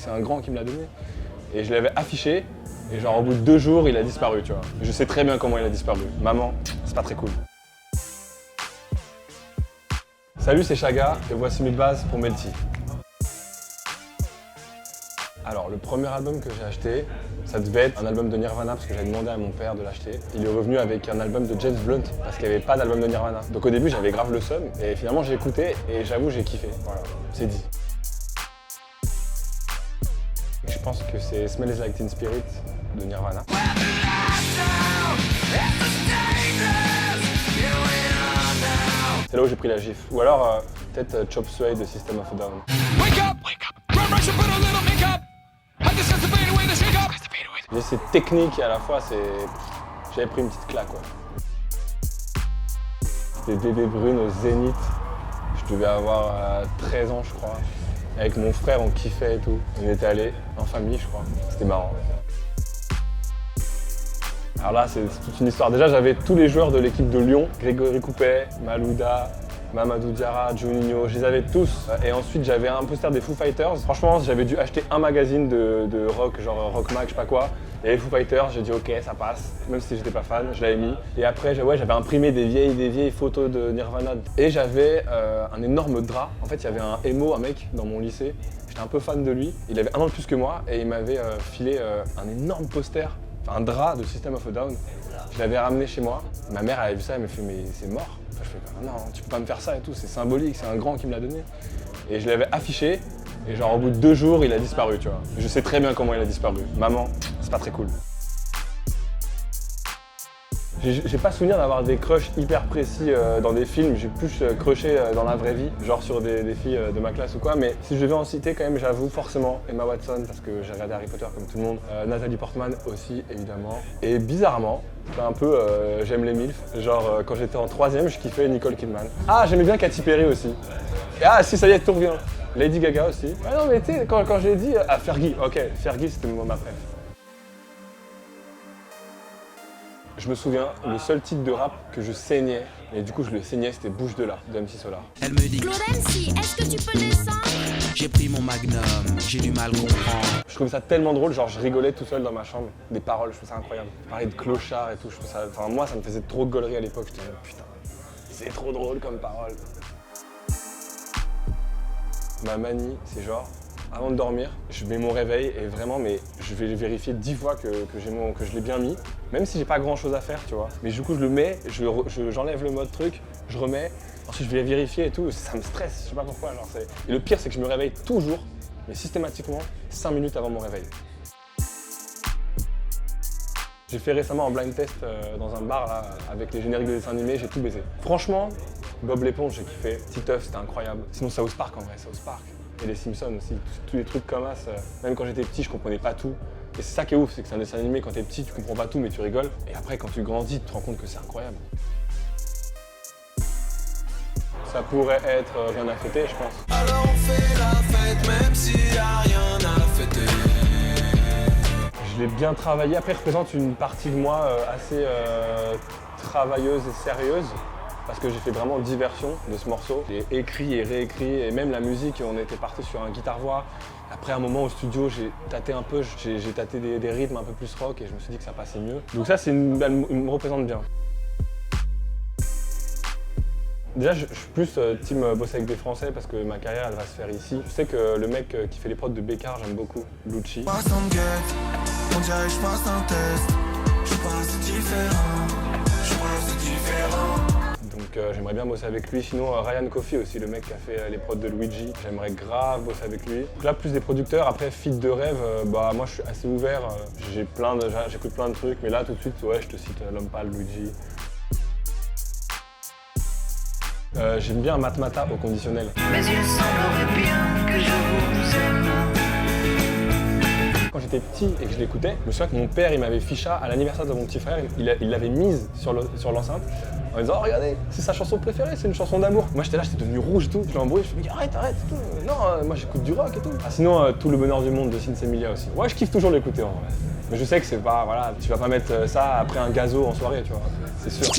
c'est un grand qui me l'a donné. Et je l'avais affiché, et genre au bout de 2 jours, il a disparu, tu vois. Je sais très bien comment il a disparu. Maman, c'est pas très cool. Salut, c'est Chaga, et voici mes bases pour Melty. Alors, le premier album que j'ai acheté, ça devait être un album de Nirvana parce que j'avais demandé à mon père de l'acheter. Il est revenu avec un album de James Blunt parce qu'il n'y avait pas d'album de Nirvana. Donc au début, j'avais grave le seum et finalement j'ai écouté et j'avoue, j'ai kiffé. Voilà, c'est dit. Je pense que c'est Smells Like Teen Spirit de Nirvana. C'est là où j'ai pris la gifle. Ou alors peut-être Chop Suey de System of a Down. Et c'est technique et à la fois j'avais pris une petite claque quoi. C'était Bébé Brune au Zénith. Je devais avoir 13 ans je crois. Avec mon frère on kiffait et tout. On était allés en famille je crois. C'était marrant. Alors là c'est toute une histoire. Déjà j'avais tous les joueurs de l'équipe de Lyon. Grégory Coupet, Malouda, Mamadou Diarra, Juninho, je les avais tous. Et ensuite j'avais un poster des Foo Fighters. Franchement j'avais dû acheter un magazine de rock, genre Rock Mag, je sais pas quoi. Et les Foo Fighters, j'ai dit ok ça passe, même si j'étais pas fan, je l'avais mis. Et après j'avais imprimé des vieilles photos de Nirvana. Et j'avais un énorme drap. En fait il y avait un emo, un mec dans mon lycée. J'étais un peu fan de lui. Il avait 1 an de plus que moi et il m'avait filé un énorme poster, un drap de System of a Down. Je l'avais ramené chez moi. Ma mère avait vu ça, elle m'a fait mais c'est mort. Je fais non, tu peux pas me faire ça et tout, c'est symbolique, c'est un grand qui me l'a donné. Et je l'avais affiché, et genre au bout de 2 jours, il a disparu, tu vois. Je sais très bien comment il a disparu. Maman, c'est pas très cool. J'ai pas souvenir d'avoir des crushs hyper précis dans des films, j'ai plus crushé dans la vraie vie, genre sur des filles de ma classe ou quoi, mais si je devais en citer quand même, j'avoue forcément Emma Watson, parce que j'ai regardé Harry Potter comme tout le monde, Nathalie Portman aussi évidemment, et bizarrement, un peu j'aime les MILF, genre quand j'étais en 3ème, je kiffais Nicole Kidman. Ah, j'aimais bien Katy Perry aussi. Et ah si, ça y est, tout revient. Lady Gaga aussi. Ah non mais tu sais, quand j'ai dit, ah Fergie, ok, Fergie c'était ma préf. Je me souviens, le seul titre de rap que je saignais, et du coup je le saignais, c'était Bouche de là, de MC Solar. Elle me dit Claude MC, est-ce que tu peux descendre? j'ai pris mon magnum, j'ai du mal comprendre. Je trouvais ça tellement drôle, genre je rigolais tout seul dans ma chambre. Des paroles, je trouvais ça incroyable. Parler de clochard et tout, je trouvais ça... Enfin moi ça me faisait trop de gaulerie à l'époque, j'étais là, putain, c'est trop drôle comme parole. Ma manie, c'est genre, avant de dormir, je mets mon réveil et vraiment, mais je vais vérifier 10 fois que je l'ai bien mis, même si j'ai pas grand chose à faire, tu vois. Mais du coup, je le mets, j'enlève le mode truc, je remets, ensuite je vais vérifier et tout, ça me stresse, je sais pas pourquoi. Alors et le pire, c'est que je me réveille toujours, mais systématiquement, 5 minutes avant mon réveil. J'ai fait récemment un blind test dans un bar là, avec les génériques de dessins animés, j'ai tout baisé. Franchement, Bob l'éponge, j'ai kiffé. Titeuf, c'était incroyable. Sinon South Park en vrai, South Park. Et les Simpsons aussi, tous les trucs comme ça. Même quand j'étais petit, je comprenais pas tout. Et c'est ça qui est ouf, c'est que c'est un dessin animé, quand t'es petit, tu comprends pas tout, mais tu rigoles. Et après, quand tu grandis, tu te rends compte que c'est incroyable. Ça pourrait être rien à fêter, je pense. Alors on fait la fête, même s'il y a rien à fêter. Je l'ai bien travaillé. Après, il représente une partie de moi assez travailleuse et sérieuse. Parce que j'ai fait vraiment diversion de ce morceau. J'ai écrit et réécrit, et même la musique, on était parti sur un guitare-voix. Après un moment au studio, j'ai tâté un peu, j'ai tâté des rythmes un peu plus rock et je me suis dit que ça passait mieux. Donc ça, elle me représente bien. Déjà, je suis plus team bosser avec des Français parce que ma carrière, elle va se faire ici. Je sais que le mec qui fait les prods de Bécard, j'aime beaucoup, Lucci. Passe en guette, on dirait que je passe un test. Je passe différent, je passe différent. Donc j'aimerais bien bosser avec lui. Sinon Ryan Coffey aussi, le mec qui a fait les prods de Luigi. J'aimerais grave bosser avec lui. Donc là plus des producteurs, après feat de rêve, bah moi je suis assez ouvert. J'écoute plein de trucs, mais là tout de suite ouais je te cite L'Homme Pâle, Luigi. J'aime bien Matmata au conditionnel. Mais il semblerait bien que je vous aime. Quand j'étais petit et que je l'écoutais, je me souviens que mon père il m'avait ficha à l'anniversaire de mon petit frère, il l'avait mise sur l'enceinte en disant oh, regardez, c'est sa chanson préférée, c'est une chanson d'amour. Moi j'étais là, j'étais devenu rouge et tout, je l'ai embrouillé, je me dis arrête et tout. Non, moi j'écoute du rock et tout. Ah, sinon Tout le bonheur du monde de Sinsemilia aussi. Ouais, je kiffe toujours l'écouter en vrai. Mais je sais que c'est pas, voilà, tu vas pas mettre ça après un gazo en soirée, tu vois, c'est sûr.